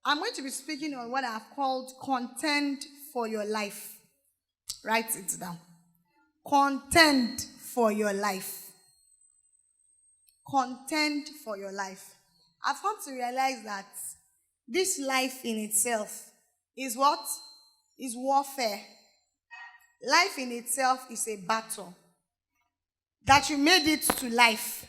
I'm going to be speaking on what I've called contend for your life. Write it down. Contend for your life. Contend for your life. I've come to realize that this life in itself is what? Is warfare. Life in itself is a battle. That you made it to life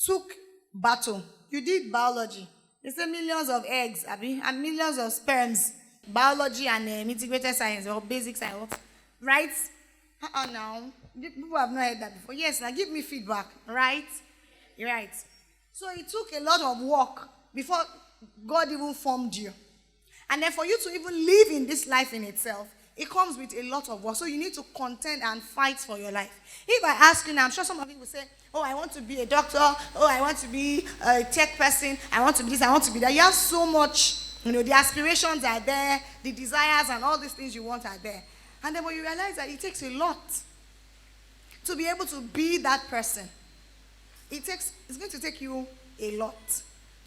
took battle. You did biology. They say millions of eggs, Abby, and millions of sperms. Biology and integrated science or basic science, right? Now, people have not heard that before. Yes, now give me feedback, right? You're right. So it took a lot of work before God even formed you. And then for you to even live in this life in itself, it comes with a lot of work. So you need to contend and fight for your life. If I ask you now, I'm sure some of you will say, oh, I want to be a doctor. Oh, I want to be a tech person. I want to be this, I want to be that. You have so much, the aspirations are there, the desires and all these things you want are there. And then when you realize that it takes a lot to be able to be that person. It's going to take you a lot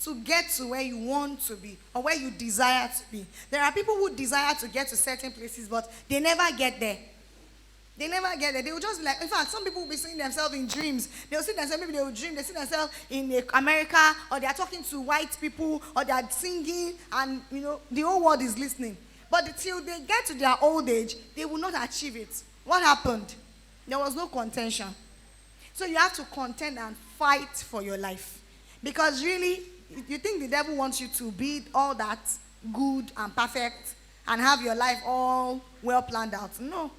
to get to where you want to be or where you desire to be. There are people who desire to get to certain places, but they never get there. They never get there. They will just be like, in fact, some people will be seeing themselves in dreams. They'll see themselves, maybe they will dream, they see themselves in America, or they are talking to white people, or they are singing, and, the whole world is listening. But until they get to their old age, they will not achieve it. What happened? There was no contention. So you have to contend and fight for your life. Because really, you think the devil wants you to be all that good and perfect and have your life all well planned out. No.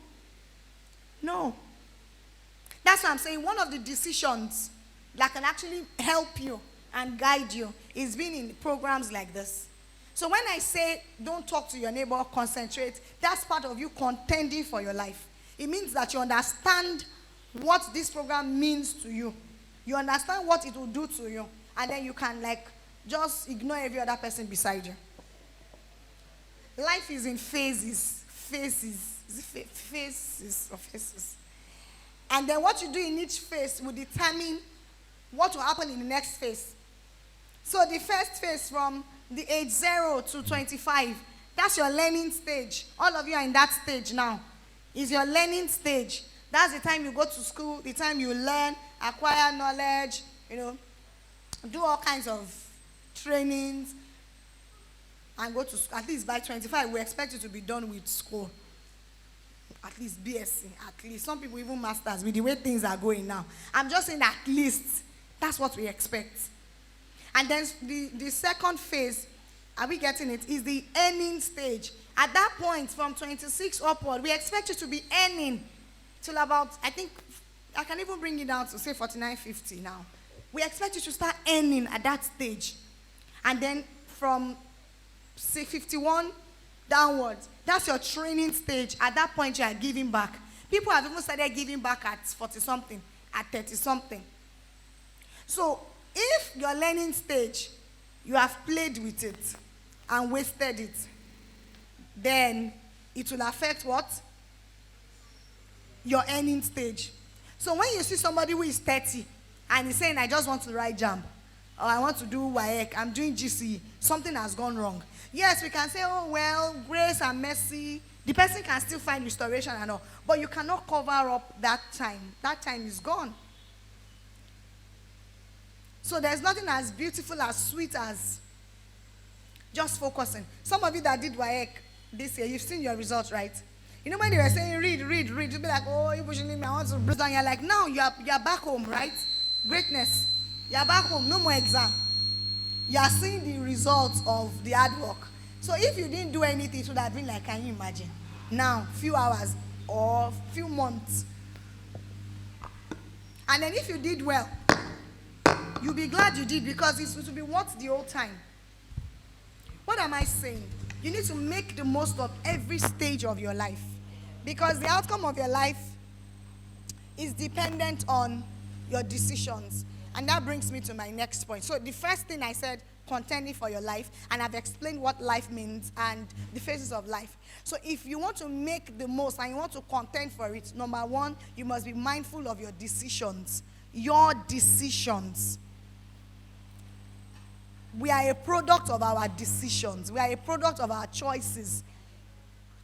That's why I'm saying one of the decisions that can actually help you and guide you is being in programs like this. So when I say don't talk to your neighbor, concentrate, that's part of you contending for your life. It means that you understand what this program means to you. You understand what it will do to you. And then you can just ignore every other person beside you. Life is in phases. And then what you do in each phase will determine what will happen in the next phase. So the first phase from the age 0 to 25, that's your learning stage. All of you are in that stage now. Is your learning stage. That's the time you go to school, the time you learn, acquire knowledge, do all kinds of trainings, and go to school. At least by 25, we expect you to be done with school. At least BSc, at least. Some people even masters with the way things are going now. I'm just saying at least. That's what we expect. And then the second phase, are we getting it, is the earning stage. At that point, from 26 upward, we expect you to be earning till about, I think, I can even bring it down to say 49.50 now. We expect you to start earning at that stage. And then from 51 downwards, that's your training stage. At that point, you are giving back. People have even started giving back at 40-something, at 30-something. So, if your learning stage, you have played with it and wasted it, then it will affect what? Your earning stage. So when you see somebody who is 30 and he's saying, I just want to write JAMB, or I want to do WAEC, I'm doing GCE, something has gone wrong. Yes, we can say, oh, well, grace and mercy, the person can still find restoration and all, but you cannot cover up that time. That time is gone. So there's nothing as beautiful, as sweet as just focusing. Some of you that did WAEC this year, you've seen your results, right? When they were saying read, you'd be like, oh, you pushing me, I want to breathe down. You're like, now you're back home, right? Greatness. You're back home, no more exam. You are seeing the results of the hard work. So if you didn't do anything, it would have been like, can you imagine? Now, few hours or few months. And then if you did well, you'll be glad you did, because it will be worth the old time. What am I saying? You need to make the most of every stage of your life, because the outcome of your life is dependent on your decisions. And that brings me to my next point. So the first thing I said, contending for your life, and I've explained what life means and the phases of life. So if you want to make the most and you want to contend for it, number one, you must be mindful of your decisions. Your decisions. We are a product of our decisions. We are a product of our choices.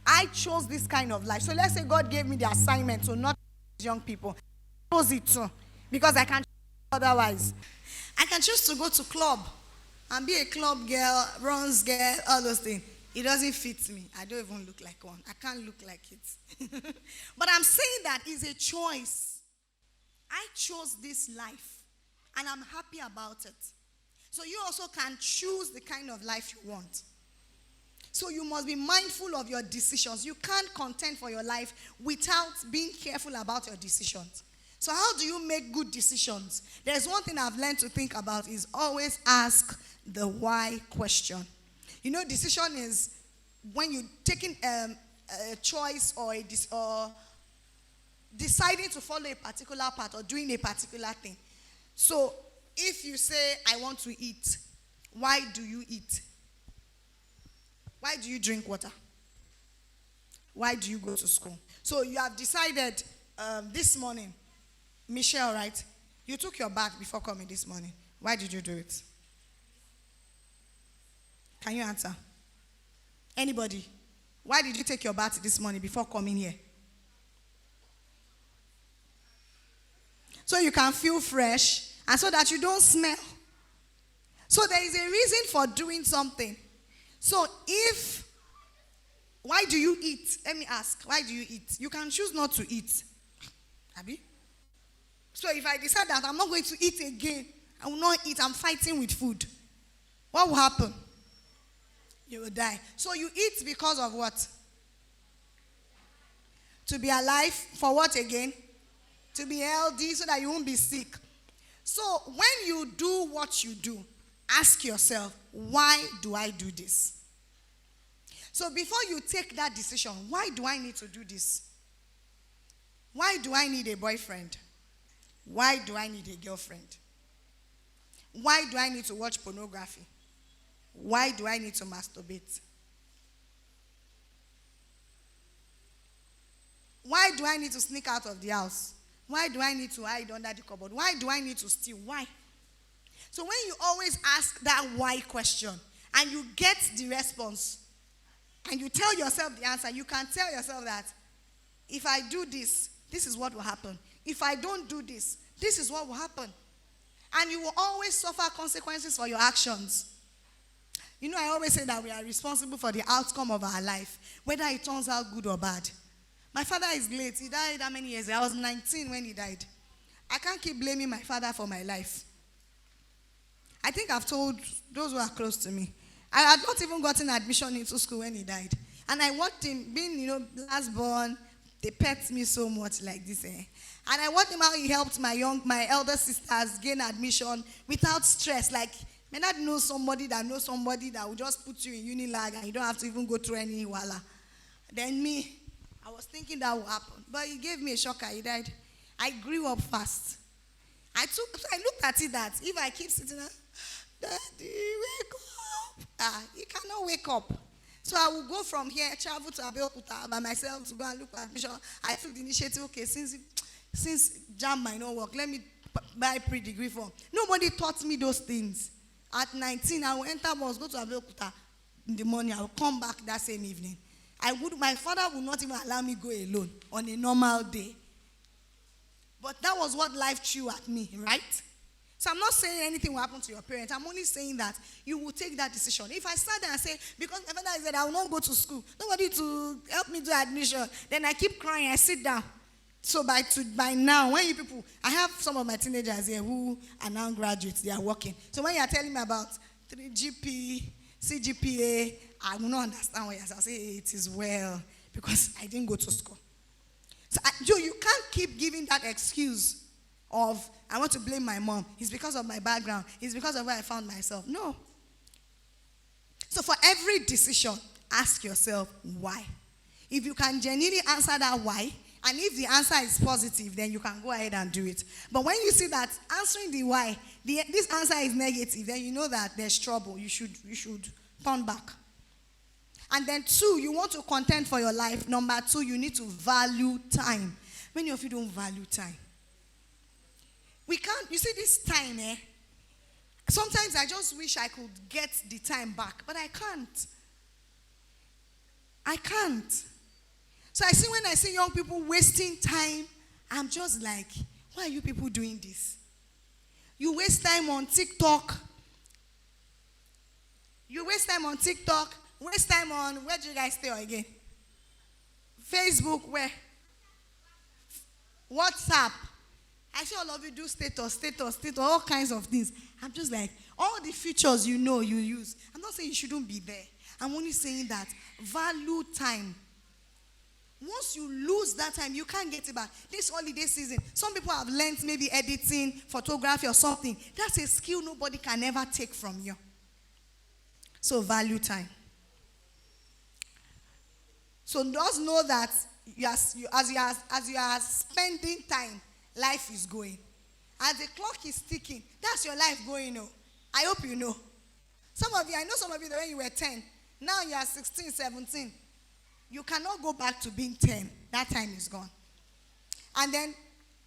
I chose this kind of life. So let's say God gave me the assignment to not young people. I chose it too, because I can't otherwise. I can choose to go to club and be a club girl, bronze girl, all those things. It doesn't fit me. I don't even look like one. I can't look like it. But I'm saying that is a choice. I chose this life, and I'm happy about it. So you also can choose the kind of life you want. So you must be mindful of your decisions. You can't contend for your life without being careful about your decisions. So how do you make good decisions? There's one thing I've learned to think about is always ask the why question. You know, decision is when you're taking a choice or deciding to follow a particular path or doing a particular thing. So if you say, I want to eat, why do you eat? Why do you drink water? Why do you go to school? So you have decided this morning, Michelle, right? You took your bath before coming this morning. Why did you do it? Can you answer? Anybody? Why did you take your bath this morning before coming here? So you can feel fresh and so that you don't smell. So there is a reason for doing something. So why do you eat? Let me ask, why do you eat? You can choose not to eat. Abi? So if I decide that I'm not going to eat again, I will not eat, I'm fighting with food, what will happen? You will die. So you eat because of what? To be alive. For what again? To be healthy so that you won't be sick. So when you do what you do, ask yourself, why do I do this? So before you take that decision, why do I need to do this? Why do I need a boyfriend? Why do I need a girlfriend? Why do I need to watch pornography? Why do I need to masturbate? Why do I need to sneak out of the house? Why do I need to hide under the cupboard? Why do I need to steal? Why? So when you always ask that why question and you get the response and you tell yourself the answer, you can tell yourself that if I do this, this is what will happen. If I don't do this, this is what will happen. And you will always suffer consequences for your actions. You know, I always say that we are responsible for the outcome of our life, whether it turns out good or bad. My father is late. He died how many years ago? I was 19 when he died. I can't keep blaming my father for my life. I think I've told those who are close to me. I had not even gotten admission into school when he died. And I watched him, being, last born, they pet me so much like this. And I watched him how he helped my elder sisters gain admission without stress. Like, may not know somebody that knows somebody that will just put you in Unilag and you don't have to even go through any wala. Then me, I was thinking that would happen. But he gave me a shocker. He died. I grew up fast. I looked at it that if I keep sitting there, Daddy, wake up. He cannot wake up. So I will go from here, travel to Abeokuta by myself to go and look at admission. I took the initiative, okay, since JAM might not work, let me buy pre-degree form. Nobody taught me those things. At 19, I will enter bus, go to Abeokuta in the morning. I will come back that same evening. My father would not even allow me go alone on a normal day. But that was what life threw at me, right? So I'm not saying anything will happen to your parents. I'm only saying that you will take that decision. If I sat there and say, because my father said I will not go to school, nobody to help me do admission, then I keep crying, I sit down. So by now, when you people, I have some of my teenagers here who are now graduates, they are working. So when you are telling me about 3GP, CGPA, I will not understand what you're saying. I'll say, hey, it is well, because I didn't go to school. So you can't keep giving that excuse of, I want to blame my mom. It's because of my background. It's because of where I found myself. No. So for every decision, ask yourself why. If you can genuinely answer that why, And if the answer is positive, then you can go ahead and do it. But when you see that answering the why, this answer is negative, then you know that there's trouble. You should turn back. And then 2, you want to contend for your life. Number 2, you need to value time. Many of you don't value time. We can't, you see this time, sometimes I just wish I could get the time back, but I can't. I can't. So when I see young people wasting time, I'm just like, why are you people doing this? You waste time on TikTok. Waste time on, where do you guys stay again? Facebook, where? WhatsApp. I see all of you do status, all kinds of things. I'm just like, all the features you use. I'm not saying you shouldn't be there. I'm only saying that value time. Once you lose that time, you can't get it back. This holiday season, some people have learned maybe editing, photography or something. That's a skill nobody can ever take from you. So value time. So just know that as you are spending time, life is going. As the clock is ticking, that's your life going. I hope you know. I know some of you that when you were 10, now you are 16, 17. You cannot go back to being 10. That time is gone. And then,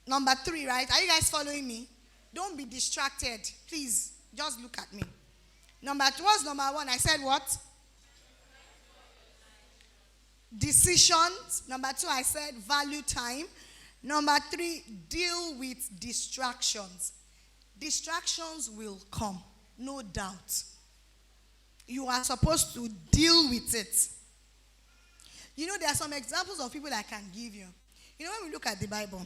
number 3, right? Are you guys following me? Don't be distracted. Please, just look at me. What's number 1? I said what? Decisions. Number 2, I said value time. Number 3, deal with distractions. Distractions will come, no doubt. You are supposed to deal with it. There are some examples of people I can give you. When we look at the Bible,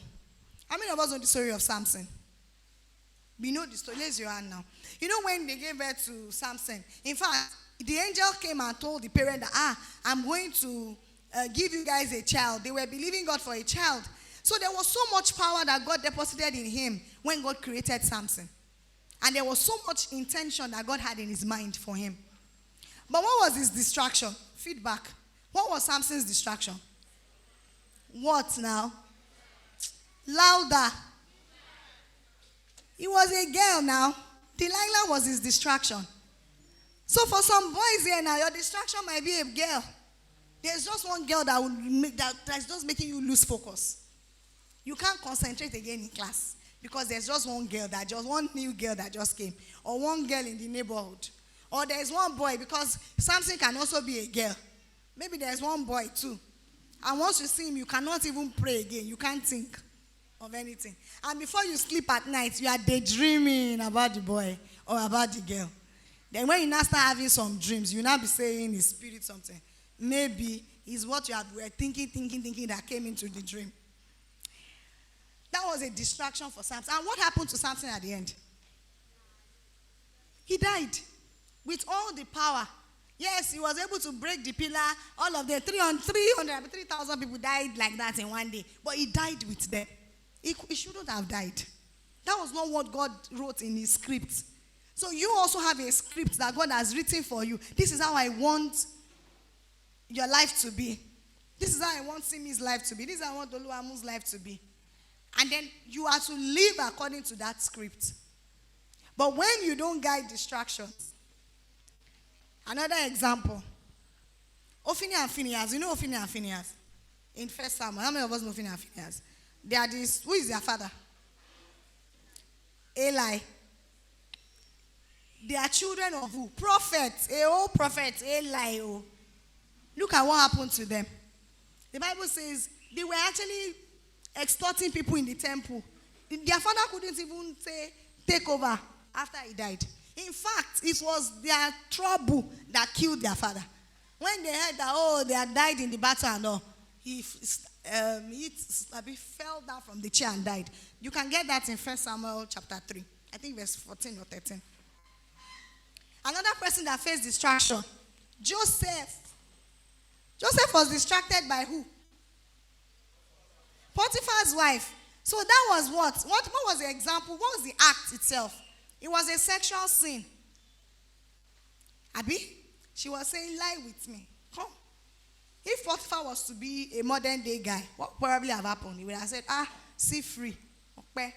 how many of us know the story of Samson? We know the story. Raise your hand now. When they gave birth to Samson, in fact, the angel came and told the parent that, I'm going to give you guys a child. They were believing God for a child. So there was so much power that God deposited in him when God created Samson. And there was so much intention that God had in his mind for him. But what was his distraction? Feedback. What was Samson's distraction? What now? Louder. He was a girl now. Delilah was his distraction. So for some boys here now, your distraction might be a girl. There's just one girl that's just making you lose focus. You can't concentrate again in class because there's just one new girl that just came, or one girl in the neighborhood, or there's one boy, because Samson can also be a girl. Maybe there's one boy too. And once you see him, you cannot even pray again. You can't think of anything. And before you sleep at night, you are daydreaming about the boy or about the girl. Then when you now start having some dreams, you now be saying in spirit something. Maybe it's what you were thinking that came into the dream. That was a distraction for Samson. And what happened to Samson at the end? He died with all the power. Yes, he was able to break the pillar. All of the 3,000 people died like that in one day. But he died with them. He shouldn't have died. That was not what God wrote in his script. So you also have a script that God has written for you. This is how I want your life to be. This is how I want Simi's life to be. This is how I want Oluwamu's life to be. And then you are to live according to that script. But when you don't guide distractions, another example, Ophini and Phinehas. You know Ophini and Phinehas? In 1 Samuel. How many of us know Ophini and Phinehas? They are this. Who is their father? Eli. They are children of who? Prophets. A old prophet, Eli. Oh. Look at what happened to them. The Bible says they were actually extorting people in the temple. Their father couldn't even say, take over after he died. In fact, it was their trouble that killed their father. When they heard that, they had died in the battle and all, he fell down from the chair and died. You can get that in 1 Samuel chapter 3. I think verse 14 or 13. Another person that faced distraction, Joseph. Joseph was distracted by who? Potiphar's wife. So that was what? What was the example? What was the act itself? It was a sexual sin. Abi? She was saying, lie with me. Come. If Potiphar was to be a modern day guy, what would probably have happened? He would have said, see free. Okay.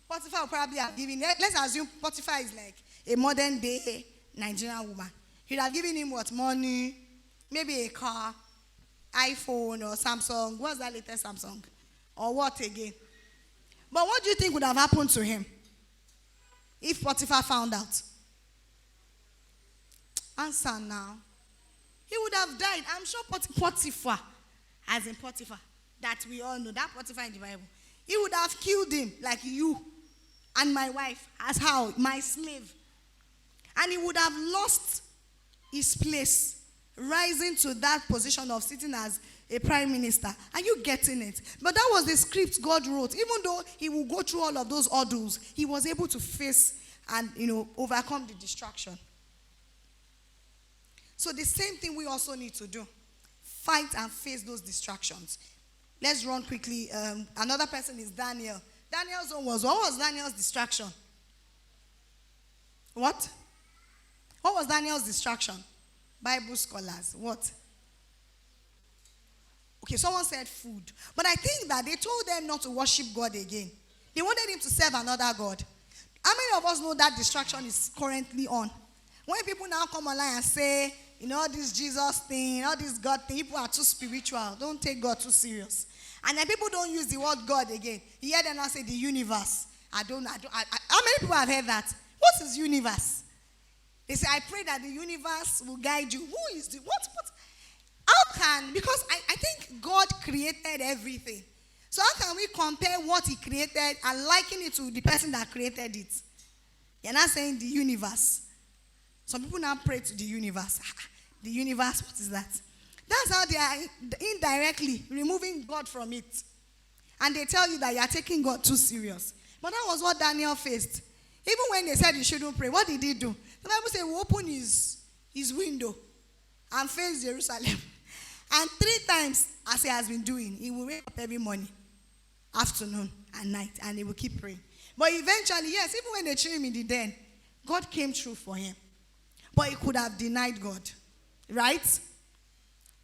Potiphar would probably have given, let's assume Potiphar is like a modern day Nigerian woman. He'd have given him what? Money, maybe a car, iPhone or Samsung. What's that latest Samsung? Or what again? But what do you think would have happened to him if Potiphar found out? Answer now. He would have died. I'm sure Potiphar, as in Potiphar, that we all know, that Potiphar in the Bible, he would have killed him like you and my wife, as how? My slave. And he would have lost his place, rising to that position of sitting as a prime minister. Are you getting it? But that was the script God wrote. Even though he would go through all of those ordeals, he was able to face and, overcome the distraction. So the same thing we also need to do. Fight and face those distractions. Let's run quickly. Another person is Daniel. Daniel's own what was Daniel's distraction? What? What was Daniel's distraction? Bible scholars. What? Okay, someone said food. But I think that they told them not to worship God again. They wanted him to serve another God. How many of us know that distraction is currently on? When people now come online and say, all this Jesus thing, all this God thing, people are too spiritual. Don't take God too serious. And then people don't use the word God again. You hear them now say the universe. How many people have heard that? What is universe? They say, I pray that the universe will guide you. Who is what? How can, because I think God created everything. So how can we compare what he created and liken it to the person that created it? You're not saying the universe. Some people now pray to the universe. The universe, what is that? That's how they are indirectly removing God from it. And they tell you that you are taking God too serious. But that was what Daniel faced. Even when they said you shouldn't pray, what did he do? The Bible says he will open his window and face Jerusalem. And 3 times, as he has been doing, he will wake up every morning, afternoon, and night, and he will keep praying. But eventually, yes, even when they threw him in the den, God came through for him. But he could have denied God. Right?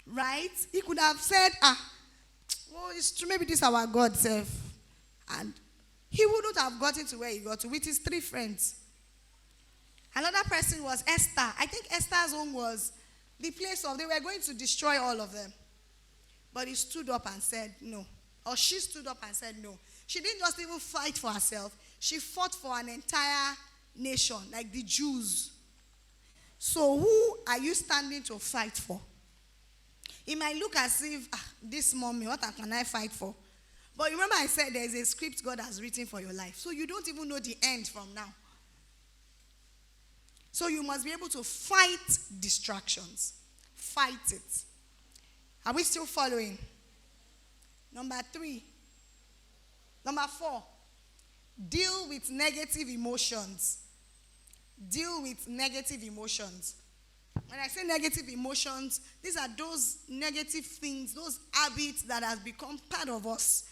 Right? He could have said, well, it's true, maybe this is our God self. And he wouldn't have gotten to where he got to with his 3 friends. Another person was Esther. I think Esther's home was the place of, they were going to destroy all of them. But he stood up and said no. Or she stood up and said no. She didn't just even fight for herself. She fought for an entire nation, like the Jews. So who are you standing to fight for? It might look as if, this mommy, what can I fight for? But remember I said there's a script God has written for your life. So you don't even know the end from now. So you must be able to fight distractions. Fight it. Are we still following? Number 4. Deal with negative emotions. Deal with negative emotions. When I say negative emotions, these are those negative things, those habits that have become part of us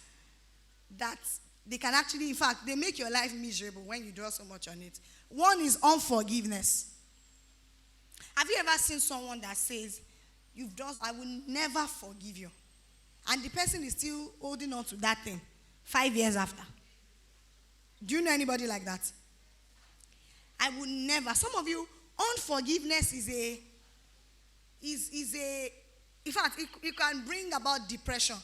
that they can actually, in fact, they make your life miserable when you dwell so much on it. One is unforgiveness. Have you ever seen someone that says, I will never forgive you, and the person is still holding on to that thing 5 years after? Do you know anybody like that? I will never. Some of you, unforgiveness is in fact, it can bring about depression.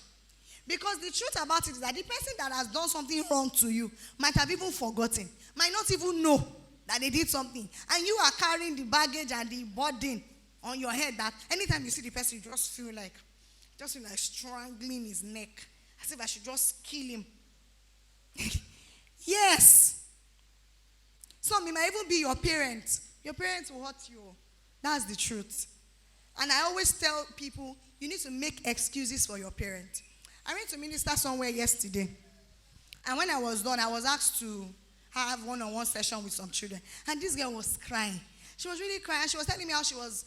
Because the truth about it is that the person that has done something wrong to you might have even forgotten, might not even know that they did something. And you are carrying the baggage and the burden on your head that anytime you see the person, you just feel like strangling his neck, as if I should just kill him. Yes. Some, it might even be your parents. Your parents will hurt you. That's the truth. And I always tell people, you need to make excuses for your parents. I went to minister somewhere yesterday. And when I was done, I was asked to have one-on-one session with some children. And this girl was crying. She was really crying. She was telling me how she was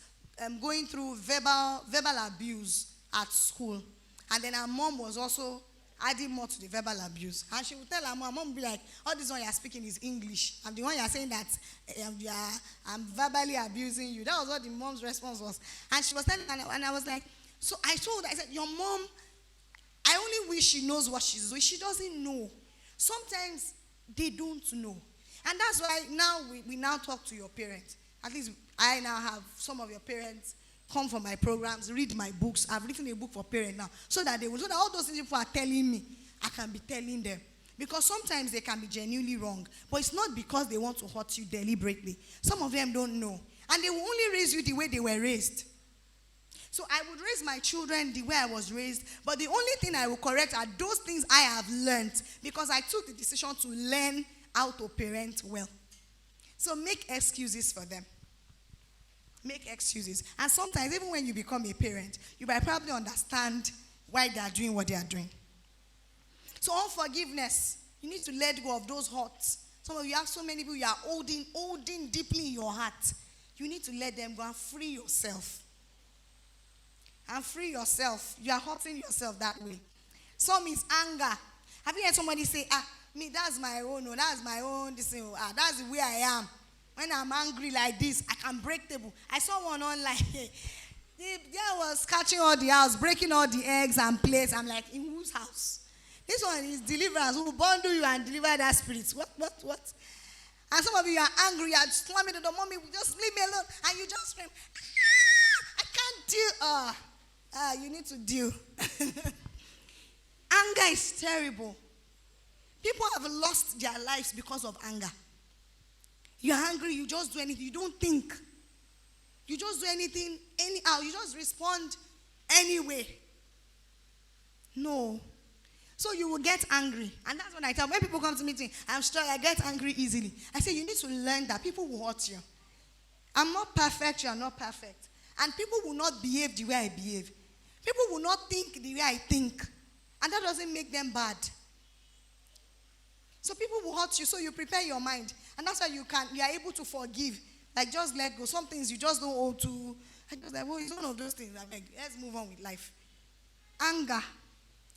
going through verbal abuse at school. And then her mom was also adding more to the verbal abuse. And she would tell her mom would be like, all this one you're speaking is English. I'm the one you're saying that I'm verbally abusing you. That was what the mom's response was. And she was telling, and I was like, So I told her, I said, your mom, I only wish she knows what she's doing. She doesn't know. Sometimes they don't know. And that's why now we now talk to your parents. At least I now have some of your parents come for my programs, read my books. I've written a book for parents now. So that all those things people are telling me, I can be telling them. Because sometimes they can be genuinely wrong. But it's not because they want to hurt you deliberately. Some of them don't know. And they will only raise you the way they were raised. So I would raise my children the way I was raised. But the only thing I will correct are those things I have learned. Because I took the decision to learn how to parent well. So make excuses for them. Make excuses. And sometimes, even when you become a parent, you might probably understand why they are doing what they are doing. So unforgiveness, you need to let go of those hurts. Some of you have so many people you are holding deeply in your heart. You need to let them go and free yourself. And free yourself. You are hurting yourself that way. Some is anger. Have you heard somebody say, me, that's my own, no, that's my own, this thing, that's the way I am. When I'm angry like this, I can break table. I saw one online. The guy was catching all the house, breaking all the eggs and plates. I'm like, in whose house? This one is deliverance. Who will bundle you and deliver that spirit? What? And some of you are angry. You are slamming the door. Mommy, just leave me alone. And you just scream, I can't deal. You need to deal. Anger is terrible. People have lost their lives because of anger. You're angry, you just do anything. You don't think. You just do anything anyhow. You just respond anyway. No. So you will get angry. And that's what I tell when people come to meeting, I'm sure I get angry easily. I say, you need to learn that people will hurt you. I'm not perfect, you are not perfect. And people will not behave the way I behave. People will not think the way I think. And that doesn't make them bad. So people will hurt you, so you prepare your mind. And that's why you are able to forgive. Like, just let go. Some things you just don't owe to. I just like, well, it's one of those things. I'm like, let's move on with life. Anger.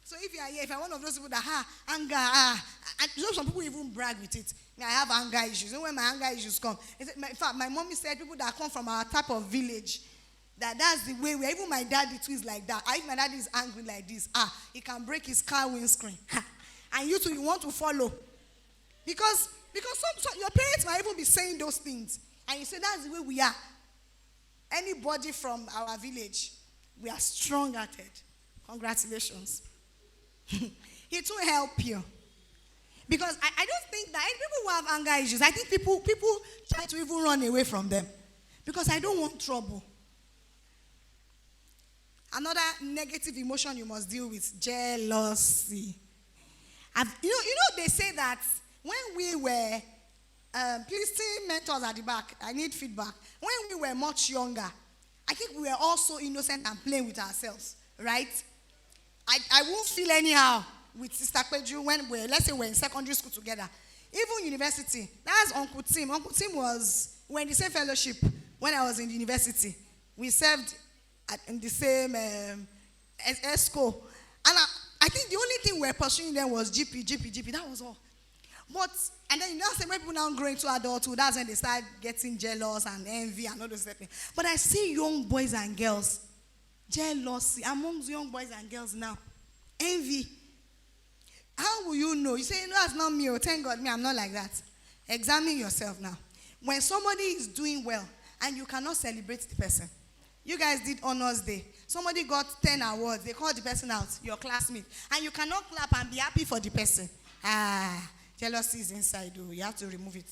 So if you are here, if I'm one of those people that, anger, and you know, some people even brag with it. I have anger issues. And when my anger issues come, in fact, my mommy said people that come from our type of village, that's the way even my daddy too is like that. If my daddy is angry like this, he can break his car windscreen. And you too, you want to follow. Because some your parents might even be saying those things. And you say, that's the way we are. Anybody from our village, we are strong-hearted. Congratulations. It will help you. Because I don't think that people who have anger issues, I think people try to even run away from them. Because I don't want trouble. Another negative emotion you must deal with, jealousy. You know they say that when we were, please see mentors at the back, I need feedback. When we were much younger, I think we were all so innocent and playing with ourselves, right? I won't feel anyhow with Sister Kweju when let's say we're in secondary school together. Even university, that's Uncle Tim. Uncle Tim we're in the same fellowship when I was in the university. We served in the same ESCO. And I think the only thing we were pursuing then was GP. That was all. And then when people now grow into adulthood, that's when they start getting jealous and envy and all those things. But I see young boys and girls, jealousy amongst young boys and girls now. Envy. How will you know? You say, no, that's not me. Oh, thank God, I'm not like that. Examine yourself now. When somebody is doing well and you cannot celebrate the person. You guys did honors day. Somebody got 10 awards. They called the person out, your classmate. And you cannot clap and be happy for the person. Jealousy is inside. Oh, you have to remove it.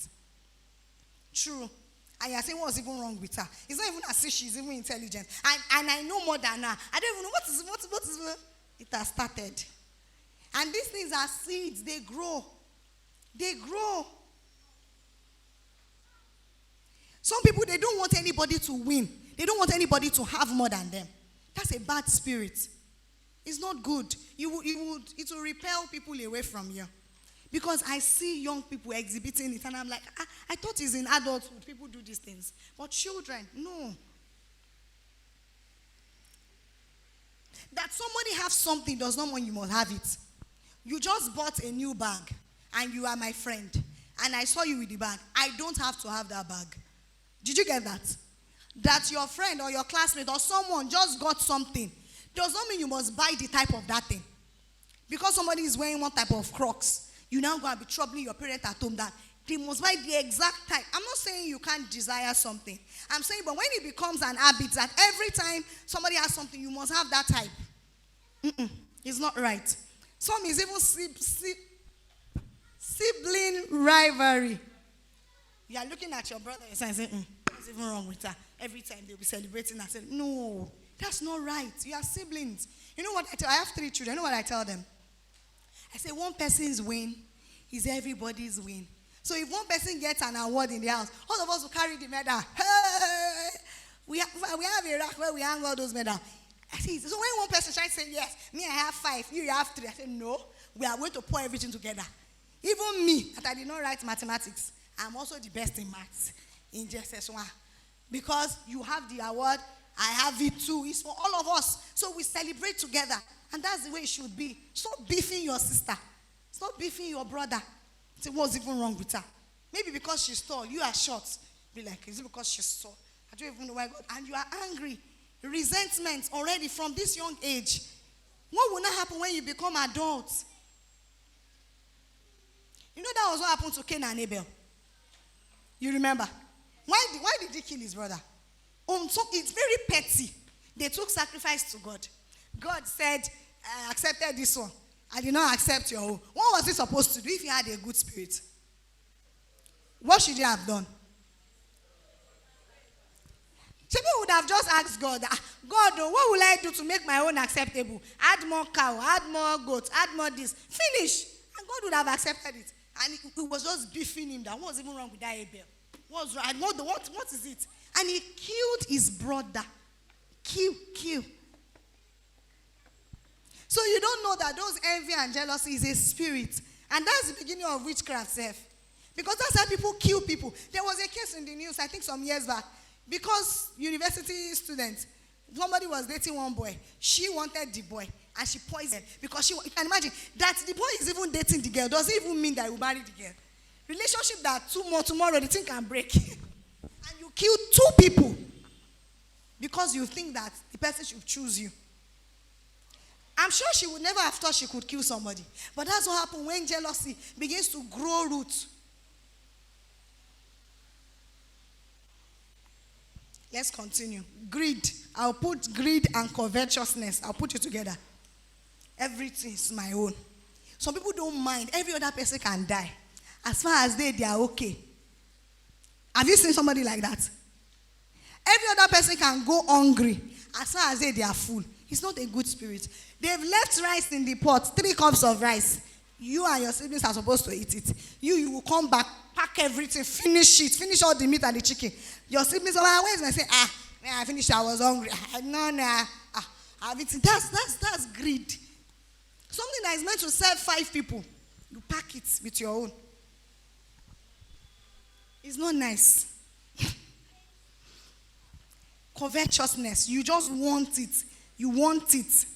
True. And you're saying what's even wrong with her. It's not even as if she's even intelligent. And I know more than her. I don't even know what is it has started. And these things are seeds. They grow. Some people, they don't want anybody to win. They don't want anybody to have more than them. That's a bad spirit. It's not good. It will repel people away from you. Because I see young people exhibiting it, and I'm like, I thought it's in adulthood people do these things. But children, no. That somebody have something does not mean you must have it. You just bought a new bag, and you are my friend, and I saw you with the bag. I don't have to have that bag. Did you get that? That your friend or your classmate or someone just got something does not mean you must buy the type of that thing. Because somebody is wearing one type of Crocs, you now going to be troubling your parent at home that they must buy the exact type. I'm not saying you can't desire something. I'm saying, but when it becomes an habit that every time somebody has something, you must have that type. It's not right. Some is even sibling rivalry. You are looking at your brother and saying, what's even wrong with her? Every time they'll be celebrating, I said, no, that's not right. You are siblings. You know what I tell? I have 3 children. You know what I tell them? I say one person's win is everybody's win. So if one person gets an award in the house, all of us will carry the medal. Hey! We have a rack where we hang all those medals. I say, so when one person tries to say, yes, me I have 5, you have 3. I say, no, we are going to pour everything together. Even me, that I did not write mathematics, I'm also the best in maths in JSS1. Because you have the award, I have it too. It's for all of us. So we celebrate together. And that's the way it should be. Stop beefing your sister. Stop beefing your brother. Say, what's even wrong with her? Maybe because she's tall, you are short. Be like, is it because she's tall? I don't even know why God. And you are angry. Resentment already from this young age. What will not happen when you become adults? You know that was what happened to Cain and Abel. You remember? Why did he kill his brother? So it's very petty. They took sacrifice to God. God said, I accepted this one. I did not accept your own. What was he supposed to do if he had a good spirit? What should he have done? People would have just asked God, God, what will I do to make my own acceptable? Add more cow, add more goats, add more this. Finish. And God would have accepted it. And it was just beefing him that what's even wrong with that Abel? What's wrong? And what is it? And he killed his brother. Kill. So you don't know that those envy and jealousy is a spirit. And that's the beginning of witchcraft self. Because that's how people kill people. There was a case in the news, I think some years back. Because university students, somebody was dating one boy. She wanted the boy. And she poisoned. Because you can imagine that the boy is even dating the girl. Doesn't even mean that he will marry the girl. Relationship that tomorrow the thing can break. And you kill 2 people. Because you think that the person should choose you. I'm sure she would never have thought she could kill somebody. But that's what happens when jealousy begins to grow roots. Let's continue. Greed. I'll put greed and covetousness. I'll put it together. Everything is my own. Some people don't mind. Every other person can die. As far as they are okay. Have you seen somebody like that? Every other person can go hungry. As far as they are full. It's not a good spirit. They've left rice in the pot. 3 cups of rice. You and your siblings are supposed to eat it. You will come back, pack everything, finish it, finish all the meat and the chicken. Your siblings are like, where's my say? I finished, I was hungry. I've eaten. That's greed. Something that is meant to serve 5 people. You pack it with your own. It's not nice. Covetousness. You just want it. You want it.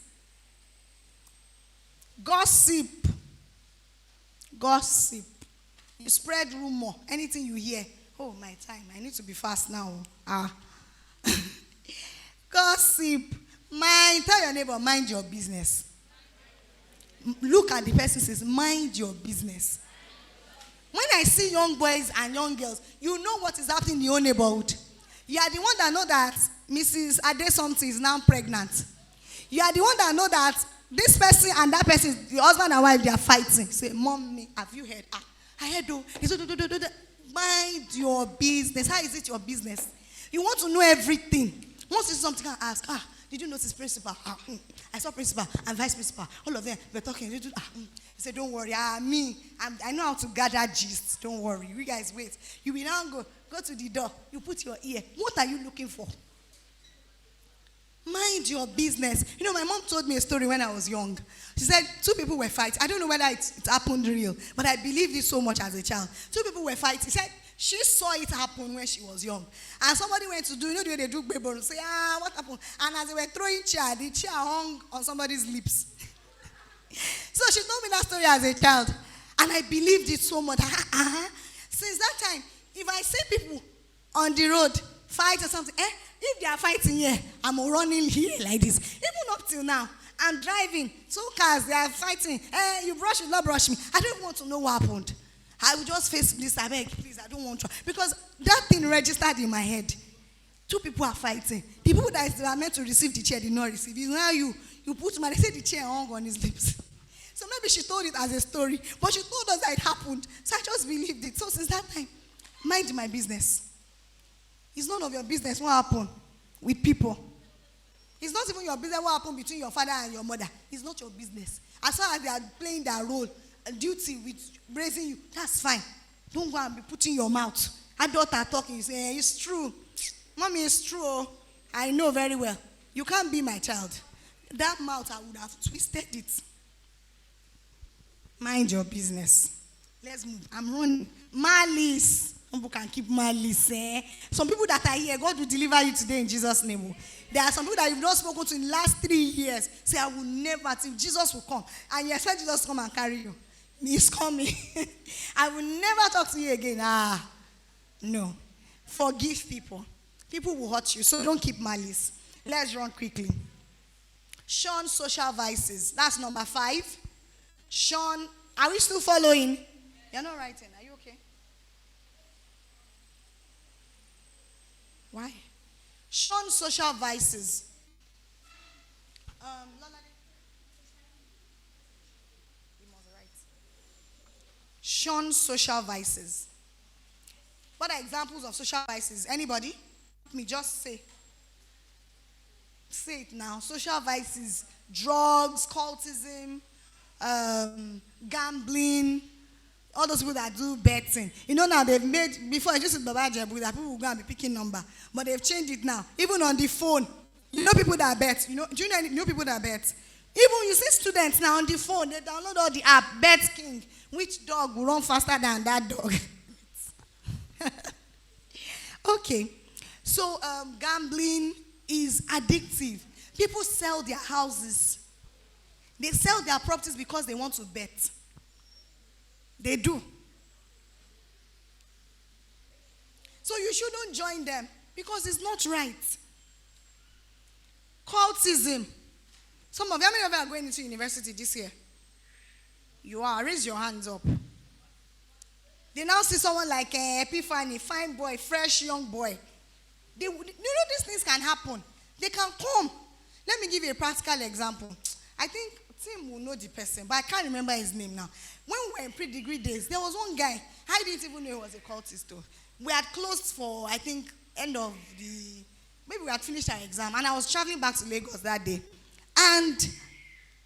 Gossip. You spread rumor. Anything you hear. Oh, my time. I need to be fast now. Gossip. Tell your neighbor, mind your business. Look at the person and says, mind your business. When I see young boys and young girls, you know what is happening in your neighborhood. You are the one that know that Mrs. Ade something is now pregnant. You are the one that know that this person and that person, the husband and wife, they are fighting. Say, Mommy, have you heard? I heard, mind your business. How is it your business? You want to know everything. Once you see something, you can ask, did you notice principal? I saw principal and vice principal. All of them were talking. He said, don't worry. I know how to gather gist. Don't worry. You guys wait. You will now go to the door. You put your ear. What are you looking for? Mind your business. You know, my mom told me a story when I was young. She said 2 people were fighting. I don't know whether it happened real, but I believed it so much as a child. 2 people were fighting. She said she saw it happen when she was young. And somebody went to do, you know the way they do baby and say, what happened? And as they were throwing chair, the chair hung on somebody's lips. So she told me that story as a child. And I believed it so much. Since that time, if I see people on the road fight or something, If they are fighting here, I'm running here like this. Even up till now, I'm driving. 2 cars, they are fighting. You brush, you not brush me. I don't even want to know what happened. I will just face this. I beg, please, I don't want to. Because that thing registered in my head. 2 people are fighting. The people that are meant to receive the chair did not receive. It's now you put my, they say the chair hung on his lips. So maybe she told it as a story, but she told us that it happened. So I just believed it. So since that time, mind my business. It's none of your business what happened with people. It's not even your business what happened between your father and your mother. It's not your business. As far as they are playing their role and duty with raising you, that's fine. Don't go and be putting your mouth. Adults are talking, you say, hey, it's true. Mommy, it's true. Oh. I know very well. You can't be my child. That mouth, I would have twisted it. Mind your business. Let's move. I'm running. Malice. Some people can keep malice. Some people that are here, God will deliver you today in Jesus' name. There are some people that you've not spoken to in the last 3 years. Say, I will never, till Jesus will come. And you expect Jesus to come and carry you. He's coming. I will never talk to you again. No. Forgive people. People will hurt you, so don't keep malice. Let's run quickly. Shun social vices. That's number 5. Shun. Are we still following? You're not writing. Are you okay? Why? Shun social vices. Shun social vices. What are examples of social vices? Anybody? Let me just say. Say it now. Social vices. Drugs, cultism, gambling, all those people that do betting. You know now they've made, before it used to be Baba Jebu, that people will go and be picking number. But they've changed it now. Even on the phone. You know people that bet. Do you know people that bet? Even you see students now on the phone, they download all the app, Bet King. Which dog will run faster than that dog? Okay. So gambling is addictive. People sell their houses. They sell their properties because they want to bet. They do. So you shouldn't join them because it's not right. Cultism. How many of you are going into university this year? You are. Raise your hands up. They now see someone like Epiphany, fine boy, fresh young boy. You know these things can happen. They can come. Let me give you a practical example. I think Tim will know the person, but I can't remember his name now. When we were in pre-degree days, there was one guy. I didn't even know he was a cultist though. We had closed for, I think, end of maybe we had finished our exam, and I was traveling back to Lagos that day. And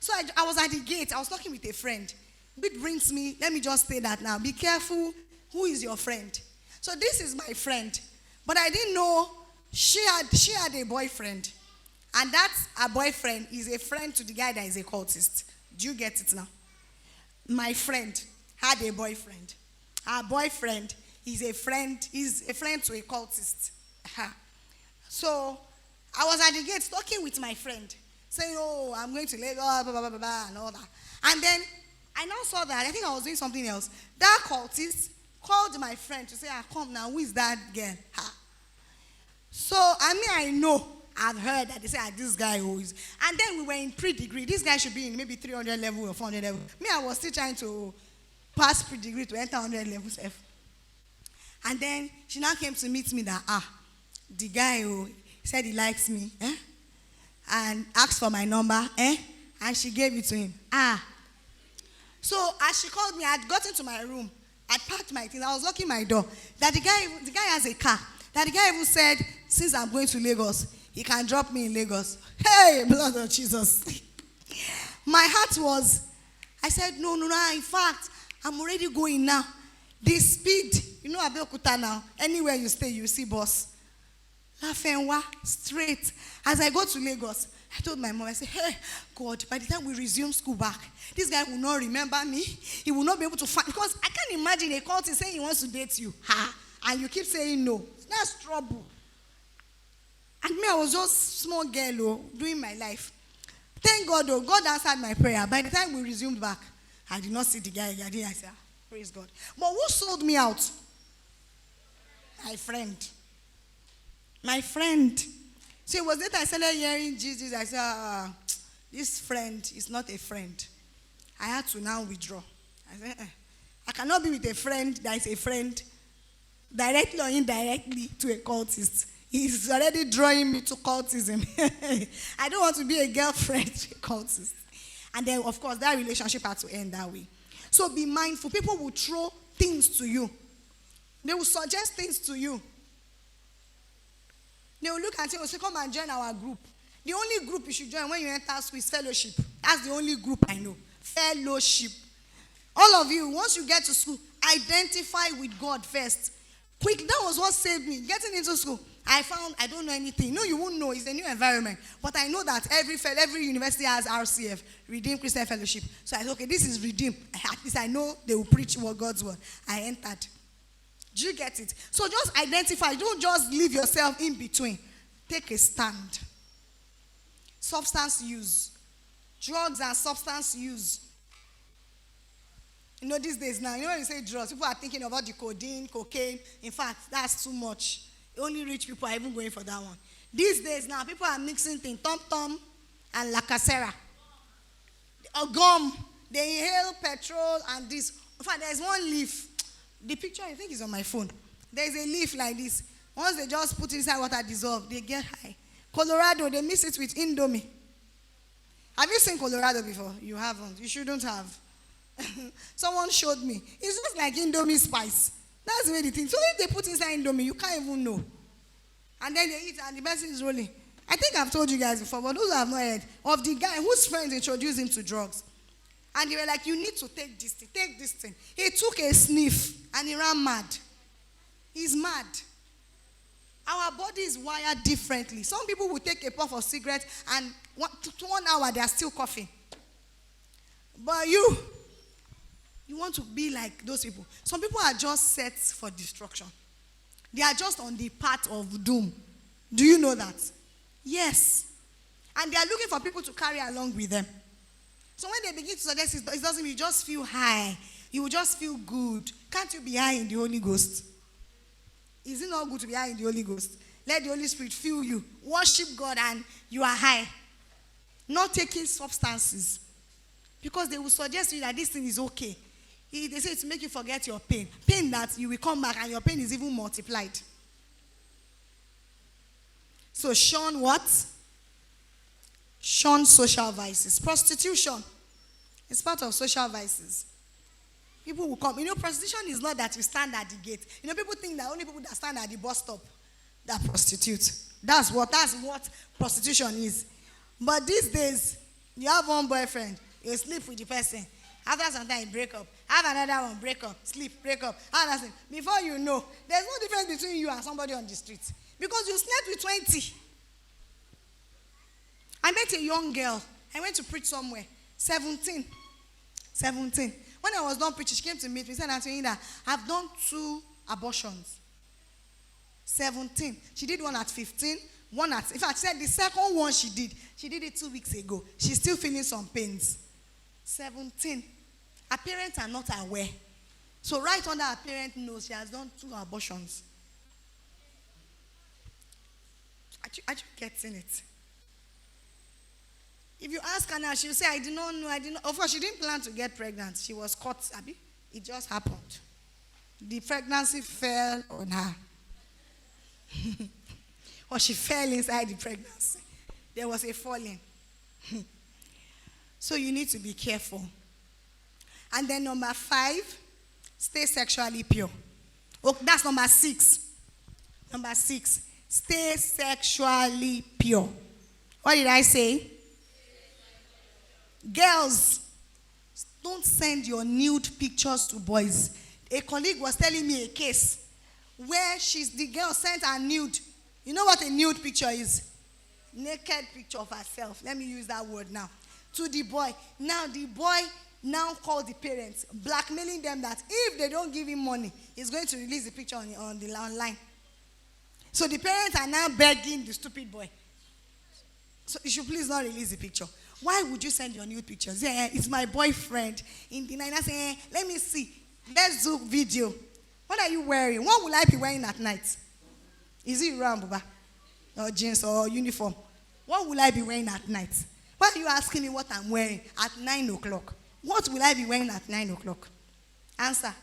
so I was at the gate. I was talking with a friend. Which brings me, let me just say that now. Be careful who is your friend. So this is my friend. But I didn't know she had a boyfriend. And that's a boyfriend is a friend to the guy that is a cultist. Do you get it now? My friend had a boyfriend. Our boyfriend is a friend to a cultist. So I was at the gate talking with my friend, saying, oh, I'm going to Lagos, blah, blah, blah, blah, blah, and all that. And then I now saw that, I think I was doing something else. That cultist called my friend to say, come now, who is that girl? So, I know, I've heard that they say, this guy who is. And then we were in pre-degree. This guy should be in maybe 300 level or 400 level. Me, I was still trying to pass pre-degree to enter 100 levels. And then she now came to meet me that, the guy who said he likes me, and asked for my number, and she gave it to him. So as she called me, I had gotten to my room. I packed my things. I was locking my door. That the guy has a car. That the guy even said, since I'm going to Lagos, he can drop me in Lagos. Hey, blood of Jesus. My heart was, I said, no, in fact, I'm already going now. The speed, Abeokuta now, anywhere you stay, you see bus. Lafenwa, straight. As I go to Lagos, I told my mom, I said, hey, God, by the time we resume school back, this guy will not remember me. He will not be able to find, because I can't imagine a cultist saying he wants to date you. And you keep saying no. That's trouble. And me, I was just small girl, doing my life. Thank God, God answered my prayer. By the time we resumed back, I did not see the guy again. I said, praise God. But who sold me out? My friend. My friend. So it was later I started hearing Jesus. I said, this friend is not a friend. I had to now withdraw. I said, I cannot be with a friend that is a friend directly or indirectly to a cultist. He's already drawing me to cultism. I don't want to be a girlfriend to a cultist. And then, of course, that relationship had to end that way. So be mindful. People will throw things to you. They will suggest things to you. They will look and say, come and join our group. The only group you should join when you enter school is fellowship. That's the only group I know. Fellowship. All of you, once you get to school, identify with God first. Quick, that was what saved me. Getting into school, I found I don't know anything. No, you won't know. It's a new environment. But I know that every university has RCF, Redeemed Christian Fellowship. So I said, okay, this is Redeemed. At least I know they will preach what God's word. I entered. Do you get it? So just identify. Don't just leave yourself in between. Take a stand. Substance use. Drugs and substance use. You know, these days now, when you say drugs, people are thinking about the cocaine. In fact, that's too much. Only rich people are even going for that one. These days now, people are mixing things, tom-tom and lacasera. Or gum. They inhale petrol and this. In fact, there's one leaf. The picture, I think, is on my phone. There's a leaf like this. Once they just put it inside water, dissolve, they get high. Colorado, they mix it with Indomie. Have you seen Colorado before? You haven't. You shouldn't have. Someone showed me. It's just like Indomie spice. That's the way they think. So if they put inside Indomie, you can't even know. And then they eat and the person is rolling. I think I've told you guys before, but those who have not heard, of the guy whose friends introduced him to drugs. And they were like, you need to take this thing, take this thing. He took a sniff and he ran mad. He's mad. Our body is wired differently. Some people will take a puff of cigarette and 1 hour they are still coughing. But you want to be like those people. Some people are just set for destruction. They are just on the path of doom. Do you know that? Yes. And they are looking for people to carry along with them. So when they begin to suggest it doesn't mean you just feel high. You will just feel good. Can't you be high in the Holy Ghost? Is it not good to be high in the Holy Ghost? Let the Holy Spirit fill you. Worship God and you are high. Not taking substances. Because they will suggest to you that this thing is okay. They say to make you forget your pain. Pain that you will come back and your pain is even multiplied. So shun what? Shun social vices. Prostitution is part of social vices. People will come. You know, prostitution is not that you stand at the gate. You know, people think that only people that stand at the bus stop that prostitute. That's what prostitution is. But these days, you have one boyfriend, you sleep with the person. After some time, break up. Have another one, break up, sleep, break up. Another thing. Before you know, there's no difference between you and somebody on the street. Because you slept with 20. I met a young girl. I went to preach somewhere. 17. When I was done preaching, she came to meet me. She said, Antonina, I've done 2 abortions. 17. She did one at 15. In fact, she said the second one she did it 2 weeks ago. She's still feeling some pains. 17. Her parents are not aware. So right under her parent nose, she has done 2 abortions. Are you getting it? If you ask her now, she'll say, I did not know. Of course, she didn't plan to get pregnant. She was caught, Abby. It just happened. The pregnancy fell on her. Or she fell inside the pregnancy. There was a falling. So you need to be careful. And then number 5, stay sexually pure. Oh, that's number 6. Number 6, stay sexually pure. What did I say? Girls, don't send your nude pictures to boys. A colleague was telling me a case where the girl sent her nude. You know what a nude picture is? Naked picture of herself. Let me use that word now. To the boy. Now the boy called the parents, blackmailing them that if they don't give him money, he's going to release the picture online. So the parents are now begging the stupid boy. So you should please not release the picture. Why would you send your nude pictures? Yeah, it's my boyfriend. In the night, I say, let me see. Let's do video. What are you wearing? What will I be wearing at night? Is it Rambuba? or jeans or uniform. What will I be wearing at night? Why are you asking me what I'm wearing at 9 o'clock? What will I be wearing at 9 o'clock? Answer.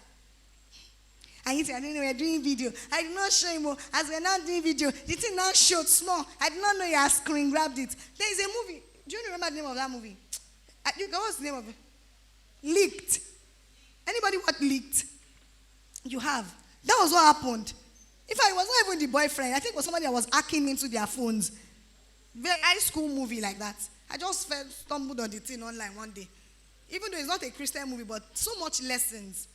And you say, I didn't know we were doing video. I did not show him. As we're not doing video, the thing now showed small. I did not know you had screen grabbed it. There is a movie. Do you remember the name of that movie? What's the name of it? Leaked. Anybody what leaked? You have. That was what happened. In fact, it was not even the boyfriend. I think it was somebody that was hacking into their phones. Very high school movie like that. I just stumbled on the thing online one day. Even though it's not a Christian movie, but so much lessons.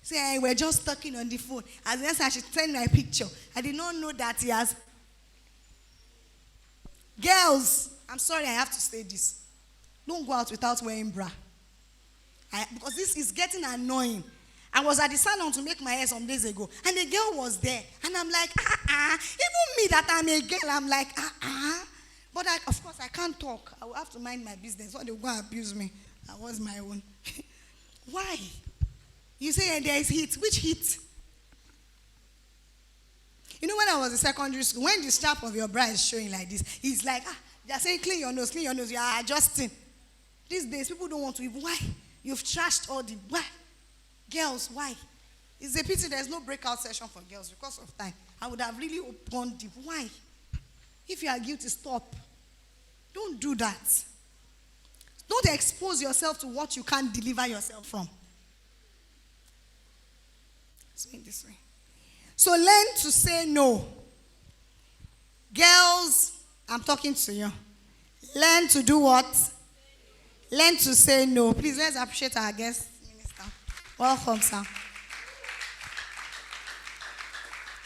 Say, we're just talking on the phone. As yes, I should send my picture. I did not know that he has. Girls, I'm sorry, I have to say this. Don't go out without wearing bra. Because this is getting annoying. I was at the salon to make my hair some days ago, and the girl was there. And I'm like, Even me that I'm a girl, I'm like, But of course, I can't talk. I will have to mind my business. Or they will go and abuse me. That was my own. Why? You say there is heat. Which heat? You know, when I was in secondary school, when the strap of your bra is showing like this, it's like, they're saying, clean your nose, you are adjusting. These days, people don't want to even. Why? You've trashed all the. Why? Girls, why? It's a pity there's no breakout session for girls because of time. I would have really opened the. Why? If you are guilty, stop. Don't do that. Don't expose yourself to what you can't deliver yourself from. Say it this way. So learn to say no. Girls, I'm talking to you. Learn to do what? Learn to say no. Please, let's appreciate our guest minister. Welcome, sir.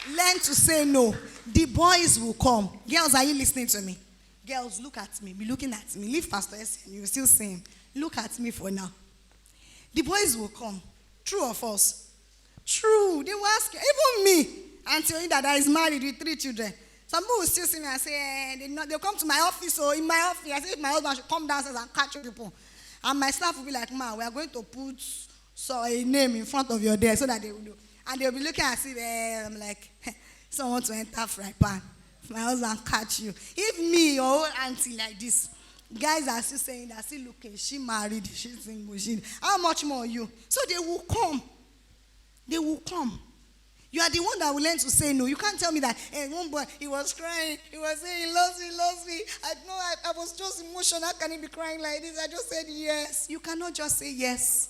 Learn to say no. The boys will come. Girls, are you listening to me? Girls, look at me. Be looking at me. Leave Pastor S. You will still see him. Look at me for now. The boys will come. True or false? True. They will ask you. Even me. Until that is married with 3 children. Some people will still see me and say, they'll come to my office or in my office. I say, if my husband should come downstairs and catch you people. And my staff will be like, Ma, we are going to put a name in front of your desk so that they will know. And they'll be looking and see, I'm like, someone to enter fry pan. My husband catch you. If me, your old auntie like this, guys are still saying that, still looking, she married, she's single, how much more you? So they will come. They will come. You are the one that will learn to say no. You can't tell me that, one boy, he was crying. He was saying, he loves me. I was just emotional. How can he be crying like this? I just said yes. You cannot just say yes.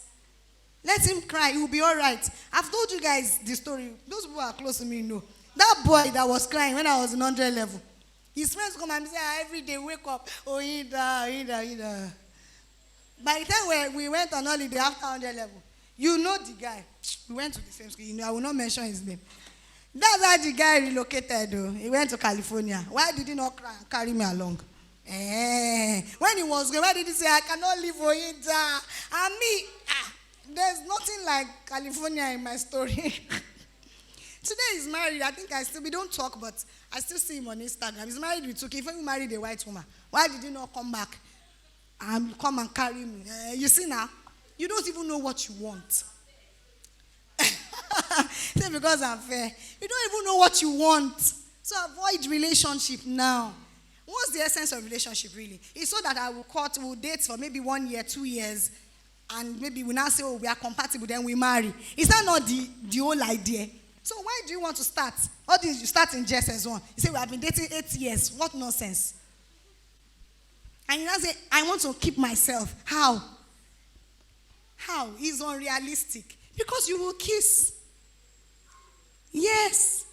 Let him cry. He will be all right. I've told you guys the story. Those who are close to me know. That boy that was crying when I was in 100 level, his friends come and say, every day, wake up. Oh, Ida. By the time we went on holiday after 100 level, you know the guy. We went to the same school. You know, I will not mention his name. That's how the guy relocated, though. He went to California. Why did he not cry and carry me along? When he was going, why did he say, I cannot live for it? And me, there's nothing like California in my story. Today he's married. I think we don't talk, but I still see him on Instagram. He's married with 2 kids. Even married a white woman. Why did he not come back and come and carry me? You see now, you don't even know what you want. Say because I'm fair. You don't even know what you want. So avoid relationship now. What's the essence of relationship really? It's so that we'll date for maybe 1 year, 2 years, and maybe we now say, oh, we are compatible, then we marry. Is that not the whole idea? So why do you want to start? All this you start in JSS1. You say we have been dating 8 years. What nonsense? And you now say, I want to keep myself. How? How? It's unrealistic. Because you will kiss. Yes.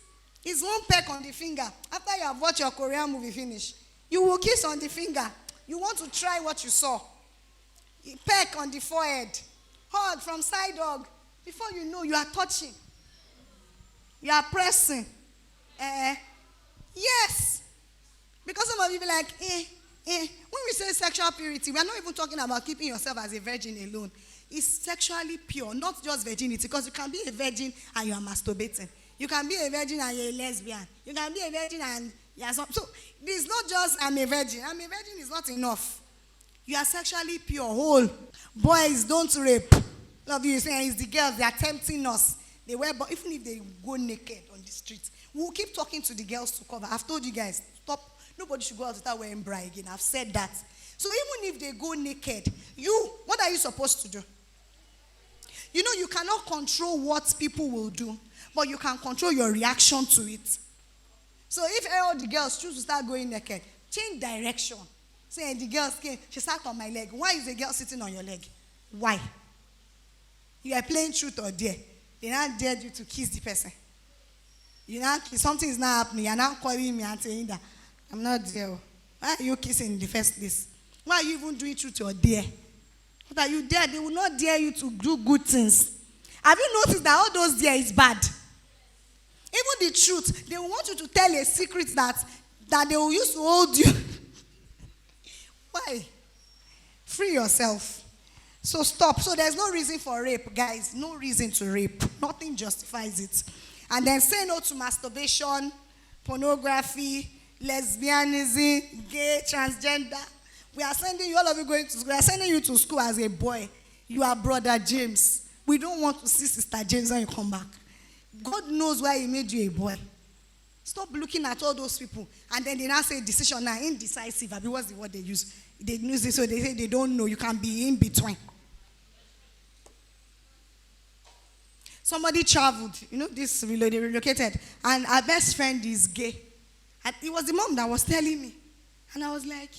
It's one peck on the finger. After you have watched your Korean movie finish, you will kiss on the finger. You want to try what you saw. Peck on the forehead. Hug from side hug. Before you know, you are touching. You are pressing. Yes. Because some of you be like, When we say sexual purity, we are not even talking about keeping yourself as a virgin alone. It's sexually pure, not just virginity. Because you can be a virgin and you are masturbating. You can be a virgin and you're a lesbian. You can be a virgin and you are so it's not just I'm a virgin. I'm a virgin is not enough. You are sexually pure, whole. Boys, don't rape. Love you saying it's the girls, they are tempting us. They wear, but even if they go naked on the street, We'll keep talking to the girls to cover. I've told you guys, stop. Nobody should go out without wearing bra again. I've said that. So even if they go naked, what are you supposed to do? You know, you cannot control what people will do, but you can control your reaction to it. So if all the girls choose to start going naked, change direction. Say, the girls came, she sat on my leg. Why is the girl sitting on your leg? Why? You are playing truth or dare. They now dared you to kiss the person. Something is not happening. You're now calling me and saying that I'm not there. Why are you kissing in the first place? Why are you even doing truth or dare? What are you dare? They will not dare you to do good things. Have you noticed that all those dare is bad? Even the truth, they will want you to tell a secret that they will use to hold you. Why? Free yourself. So stop. So there's no reason for rape, guys. No reason to rape. Nothing justifies it. And then say no to masturbation, pornography, lesbianism, gay, transgender. We are sending you, all of you going to school. We are sending you to school as a boy. You are brother James. We don't want to see sister James when you come back. God knows why he made you a boy. Stop looking at all those people. And then they now say decision now, indecisive. What's the word they use? They use this, so they say they don't know. You can be in between. Somebody traveled, they relocated, and our best friend is gay. And it was the mom that was telling me. And I was like,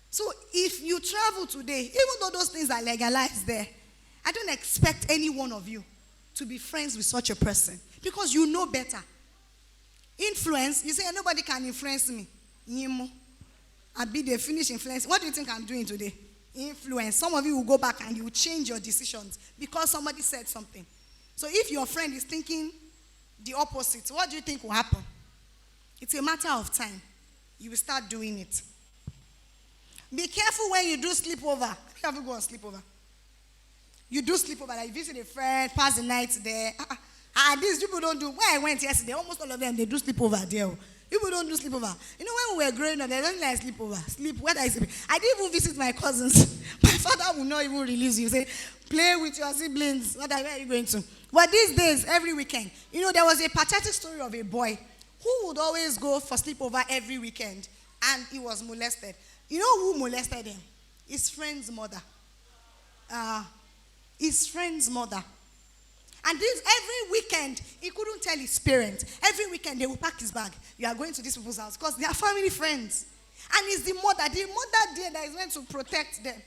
so if you travel today, even though those things are legalized there, I don't expect any one of you to be friends with such a person because you know better. Influence, you say nobody can influence me. I'll be the finish influence. What do you think I'm doing today? Influence. Some of you will go back and you will change your decisions because somebody said something. So if your friend is thinking the opposite, what do you think will happen? It's a matter of time. You will start doing it. Be careful when you do sleepover. Have you go on sleepover? You do sleepover, like you visit a friend, pass the night there. These people don't do. Where I went yesterday, almost all of them, they do sleepover there. People don't do sleepover. You know, when we were growing up, they don't like sleepover. Where I sleep? I didn't even visit my cousins. My father will not even release you. Say, play with your siblings. Where are you going to? But these days, every weekend, there was a pathetic story of a boy who would always go for sleepover every weekend, and he was molested. You know who molested him? His friend's mother. His friend's mother. And this every weekend, he couldn't tell his parents. Every weekend, they will pack his bag. You are going to these people's house because they are family friends. And it's the mother there that is meant to protect them,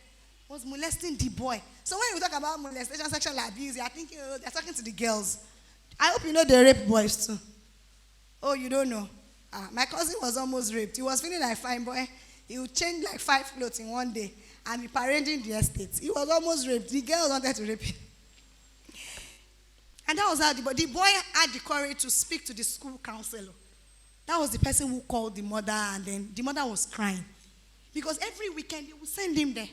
was molesting the boy. So when you talk about molestation, sexual abuse, you are thinking, they're talking to the girls. I hope you know they rape boys too. Oh, you don't know? My cousin was almost raped. He was feeling like fine boy. He would change like 5 clothes in one day and be parading the estate. He was almost raped. The girl wanted to rape him. And that was how the boy had the courage to speak to the school counselor. That was the person who called the mother, and then the mother was crying. Because every weekend, they would send him there.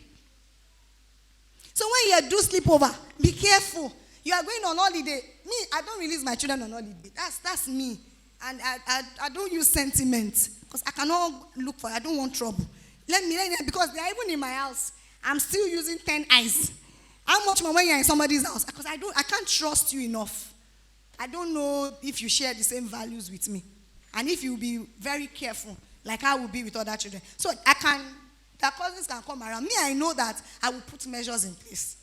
So when you do sleepover, be careful. You are going on holiday. Me, I don't release my children on holiday. That's me. And I don't use sentiment. Because I cannot look for it. I don't want trouble. Because they are even in my house. I'm still using 10 eyes. How much more when you're in somebody's house? Because I can't trust you enough. I don't know if you share the same values with me. And if you be very careful, like I will be with other children. So their cousins can come around. Me, I know that I will put measures in place.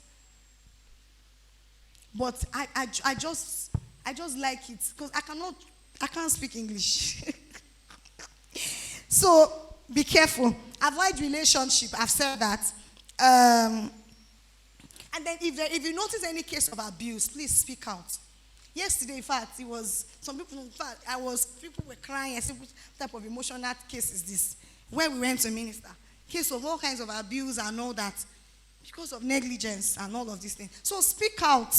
But I just like it. Because I can't speak English. So be careful. Avoid relationship. I've said that. And then if you notice any case of abuse, please speak out. Yesterday, in fact, it was some people, people were crying. I said, what type of emotional case is this? When we went to minister, case of all kinds of abuse and all that, because of negligence and all of these things. So speak out.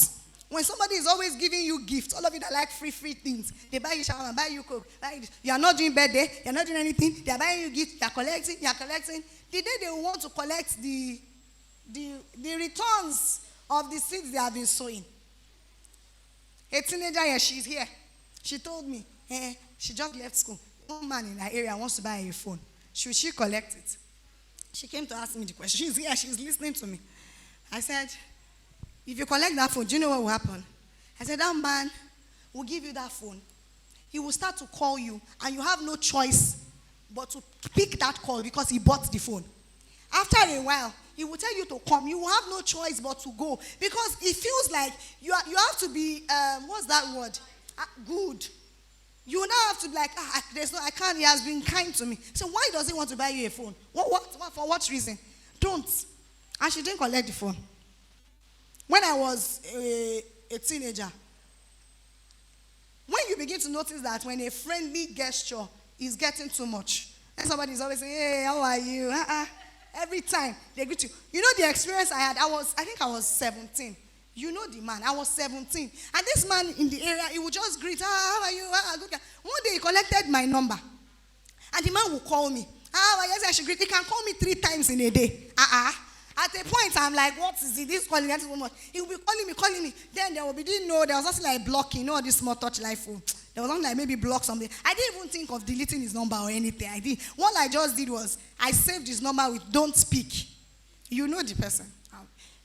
When somebody is always giving you gifts, all of you that like free things, they buy you shawarma, buy you coke, you are not doing birthday, you are not doing anything, they are buying you gifts, you are collecting. The day they want to collect the returns of the seeds they have been sowing. A teenager here, she's here. She told me, she just left school. One man in her area wants to buy a phone. Should she collect it? She came to ask me the question. She's here, she's listening to me. I said, if you collect that phone, do you know what will happen? I said, that man will give you that phone. he will start to call you, and you have no choice but to pick that call because he bought the phone. After a while, he will tell you to come. You will have no choice but to go because it feels like you have to be, what's that word? Good. You now have to be like, I can't, he has been kind to me. So why does he want to buy you a phone? For what reason? Don't. And she didn't collect the phone. When I was a teenager, when you begin to notice that when a friendly gesture is getting too much, and somebody is always saying, hey, how are you? Every time they greet you. You know the experience I had? I think I was 17. You know the man. I was 17. And this man in the area, he would just greet, how are you? Good guy. One day he collected my number. And the man would call me. I should greet. He can call me 3 times in a day. At a point, I'm like, what is it? This calling, that is so much. He will be calling me. Then there will be, there was nothing like blocking, this small touch life phone. There was something like maybe block something. I didn't even think of deleting his number or anything. I did. What I just did was, I saved his number with don't speak. You know the person.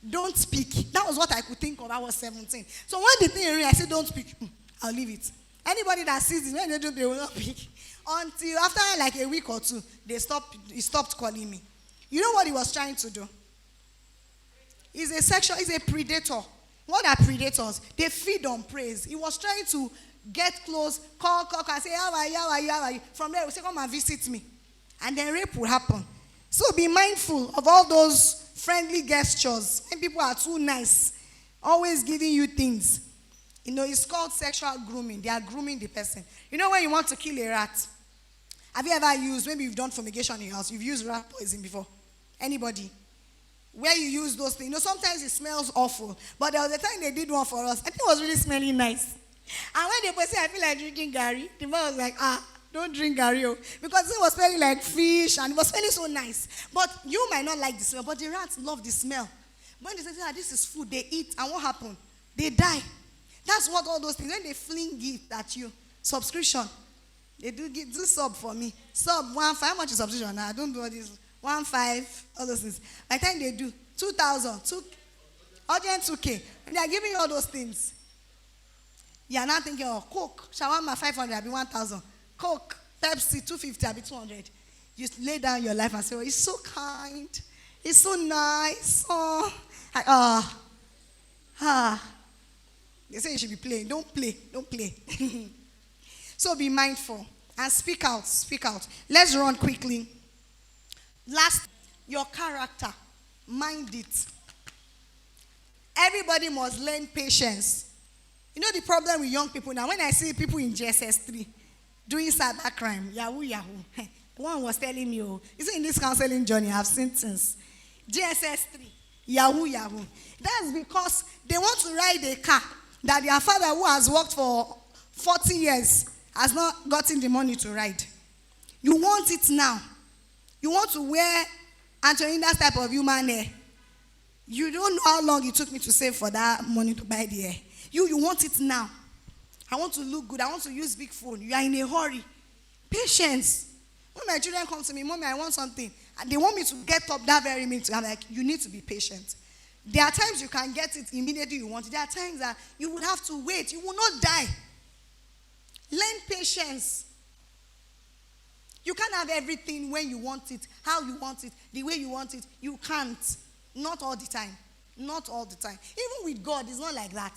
Don't speak. That was what I could think of. I was 17. So when the thing I said, don't speak, I'll leave it. Anybody that sees it, when they do, they will not pick. Until after like a week or two, he stopped calling me. You know what he was trying to do? He's a predator. What are predators? They feed on praise. He was trying to get close, call, and say, how are you? From there, he will say, come and visit me. And then rape will happen. So be mindful of all those friendly gestures. When people are too nice, always giving you things. It's called sexual grooming. They are grooming the person. You know when you want to kill a rat? Have you ever used, maybe you've done fumigation in your house, you've used rat poison before? Anybody? Where you use those things. Sometimes it smells awful. But there was a time they did one for us. I think it was really smelling nice. And when they say, I feel like drinking Gary, the man was like, don't drink Gary. Because it was smelling like fish and it was smelling so nice. But you might not like the smell, but the rats love the smell. When they say, this is food, they eat. And what happened? They die. That's what all those things, when they fling gift at you, subscription. They do sub for me. Sub 1.5. How much is subscription now? I don't do all this. 1.5, all those things. By the time they do, 2,000, urgent 2K. And they are giving you all those things. You are now thinking, Coke, shawarma 500, I'll be 1,000. Coke, Pepsi 250, I'll be 200. You lay down your life and say, it's so kind. It's so nice. They say you should be playing. Don't play. So be mindful and speak out. Let's run quickly. Last, your character. Mind it. Everybody must learn patience. You know the problem with young people now, when I see people in GSS 3 doing cybercrime, yahoo. One was telling me, you see in this counseling journey, I've seen things. GSS 3, yahoo. That's because they want to ride a car that their father, who has worked for 40 years, has not gotten the money to ride. You want it now. You want to wear Antonina's type of human hair. You don't know how long it took me to save for that money to buy the hair. You want it now. I want to look good. I want to use big phone. You are in a hurry. Patience. When my children come to me, Mommy, I want something, and they want me to get up that very minute, I'm like, you need to be patient. There are times you can get it immediately you want it. There are times that you would have to wait. You will not die. Learn patience. You can't have everything when you want it, how you want it, the way you want it. You can't. Not all the time. Not all the time. Even with God, it's not like that.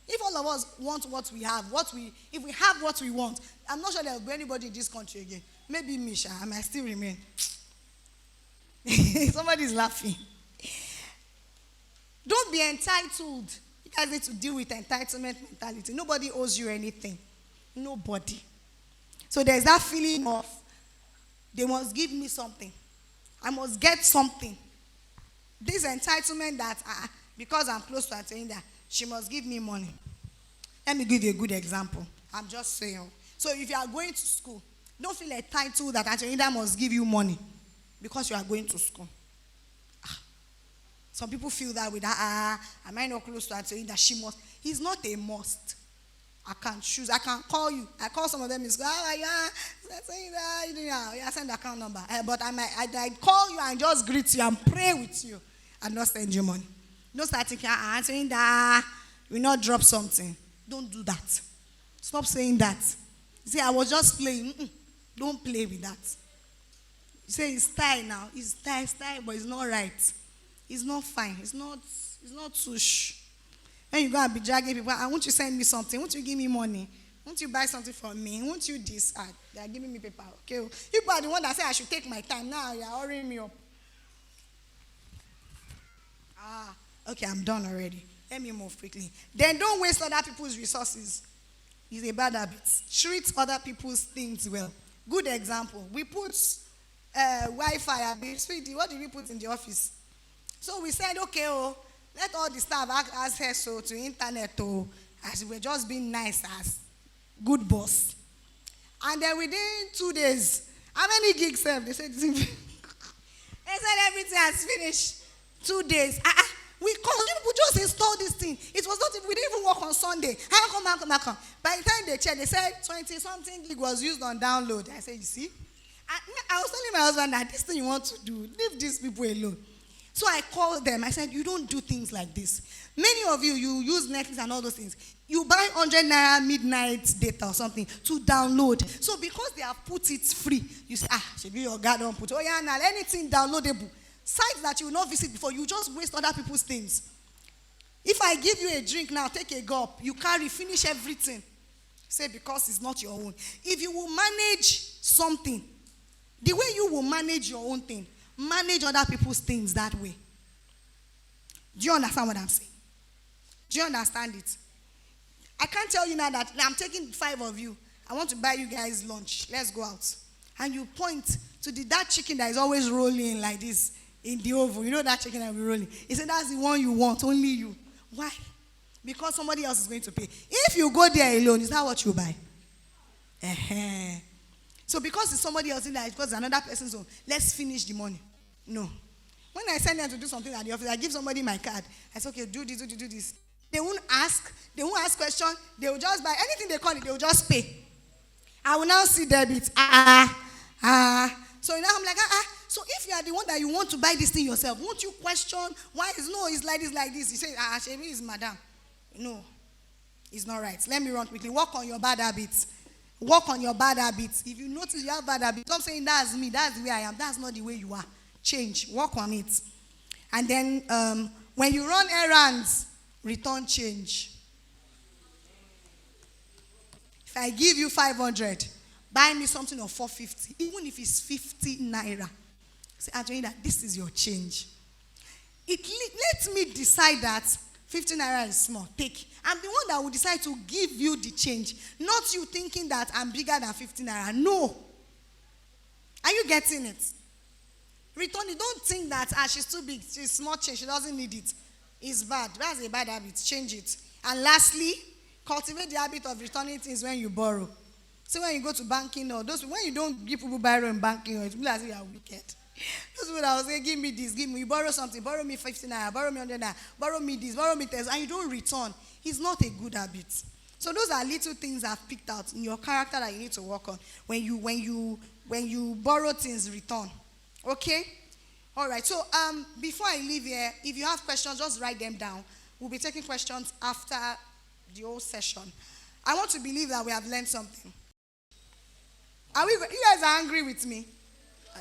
If all of us want what we have, if we have what we want, I'm not sure there will be anybody in this country again. Maybe Misha, I might still remain. Somebody's laughing. Don't be entitled. You guys need to deal with entitlement mentality. Nobody owes you anything. Nobody. So there's that feeling of, they must give me something. I must get something. This entitlement that, because I'm close to her, saying that she must give me money. Let me give you a good example. I'm just saying. So if you are going to school, don't feel entitled that Antonina must give you money because you are going to school. Some people feel that with that, am I not close to Antonina? She must. He's not a must. I can't choose. I can call you. I call some of them in school. Send the account number. But I call you and just greet you and pray with you and not send you money. Don't start thinking, Antonina, we not drop something. Don't do that. Stop saying that. See, I was just playing. Don't play with that. You say it's style now. It's style, but it's not right. It's not fine. It's not tush. When you go and be dragging people, won't you send me something? Won't you give me money? Won't you buy something from me? Won't you this? They are giving me paper. Okay. You are the one that said I should take my time. Now you are hurrying me up. Okay, I'm done already. Let me move quickly. Then don't waste other people's resources. It's a bad habit. Treat other people's things well. Good example. We put Wi-Fi. Sweetie, what did we put in the office? So we said, okay, let all the staff have access to internet, as we're just being nice as good boss. And then within 2 days, how many gigs have they said? They said everything has finished. 2 days. We called people just install this thing. It was not, we didn't even work on Sunday. How come? By the time they checked, they said 20-something gig was used on download. I said, you see? I was telling my husband that this thing you want to do, leave these people alone. So I called them. I said, you don't do things like this. Many of you use Netflix and all those things. You buy 100 naira midnight data or something to download. So because they have put it free, you say, should be your guard on put. Oh yeah, now anything downloadable. Sites that you will not visit before, you just waste other people's things. If I give you a drink now, take a gulp, you carry, finish everything. Say because it's not your own. If you will manage something, the way you will manage your own thing, manage other people's things that way. Do you understand what I'm saying? Do you understand it? I can't tell you now that I'm taking 5 of you. I want to buy you guys lunch. Let's go out. And you point to that chicken that is always rolling like this in the oven. You know that chicken that will be rolling. He said that's the one you want, only you. Why? Because somebody else is going to pay. If you go there alone, is that what you buy? So because it's somebody else in there, because it's another person's own, let's finish the money. No. When I send them to do something at the office, I give somebody my card. I say, okay, do this. They won't ask questions. They will just buy anything they call it, they will just pay. I will now see debit. So now I'm like, So if you are the one that you want to buy this thing yourself, won't you question why it's like this? You say, Shebi is madam. No, it's not right. Let me run quickly. Work on your bad habits. If you notice you have bad habits, stop saying that's me, that's the way I am. That's not the way you are. Change. Work on it. And then when you run errands, return change. If I give you 500, buy me something of 450, even if it's 50 naira. Say, Antonina, this is your change. Let me decide that 50 naira is small. Take. I'm the one that will decide to give you the change. Not you thinking that I'm bigger than 50 naira. No. Are you getting it? Return it. Don't think that she's too big. She's small change. She doesn't need it. It's bad. That's a bad habit. Change it. And lastly, cultivate the habit of returning things when you borrow. So when you go to banking or when you don't give people borrow in banking, or it's as if you are wicked. Those people that will say, give me this, give me, you borrow something, borrow me 50 naira, borrow me 100 naira, borrow me this, borrow me 10, and you don't return. It's not a good habit. So those are little things I've picked out in your character that you need to work on. When you borrow things, return. Okay? All right. So before I leave here, if you have questions, just write them down. We'll be taking questions after the whole session. I want to believe that we have learned something. You guys are angry with me?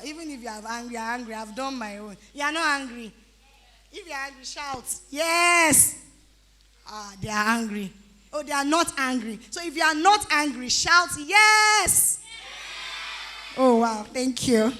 Even if you are angry, I've done my own. You are not angry. If you are angry, shout. Yes. They are angry. Oh, they are not angry. So if you are not angry, shout yes. Oh, wow. Thank you.